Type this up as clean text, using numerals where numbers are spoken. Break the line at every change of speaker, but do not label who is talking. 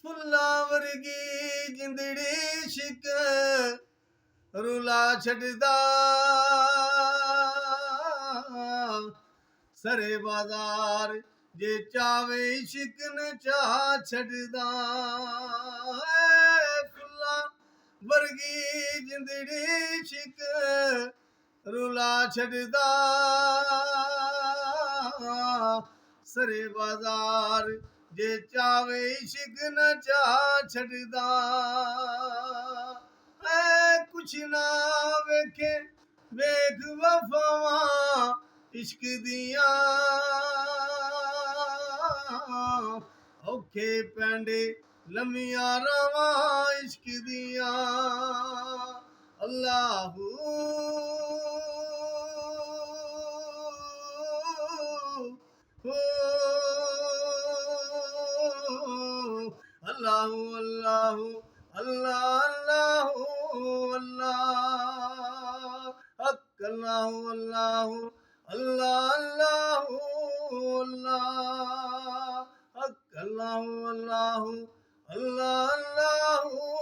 ਫੁੱਲਾਂ ਵਰਗੀ ਜਿੰਦੜੀ ਇਸ਼ਕ ਰੁਲਾ ਛੱਡਦਾ ਸਰੇ ਬਾਜ਼ਾਰ ਜੇ ਚਾਵੇ ਇਸ਼ਕ ਨਚਾ ਛੱਡਦਾ ਫੁੱਲਾਂ ਵਰਗੀ ਜਿੰਦੜੀ ਇਸ਼ਕ ਰੁਲਾ ਛੱਡਦਾ ਸਰੇ ਬਾਜ਼ਾਰ ਜੇ ਚਾਵੇ ਇਸ਼ਕ ਨਚਾ ਛੱਡਦਾ ਐ ਕੁਛ ਨਾ ਵੇਖੇ ਵੇਖ ਵਫਾਵਾਂ ਇਸ਼ਕ ਦੀਆਂ ਔਖੇ ਪੈਂਡੇ ਲੰਮੀਆਂ ਰਾਵਾਂ ਇਸ਼ਕ ਦੀਆਂ ਅੱਲਾਹੂ ਅੱਲਾਹੂ ਅੱਲਾਹੂ ਅੱਲਾਹ ਅੱਲਾਹੂ ਅੱਲਾਹ ਹੱਕ ਅੱਲਾਹੂ ਅੱਲਾਹੂ ਅੱਲਾਹ ਅੱਲਾਹੂ ਅੱਲਾਹ ਹੱਕ ਅੱਲਾਹੂ ਅੱਲਾਹੂ ਅੱਲਾਹ ਅੱਲਾਹੂ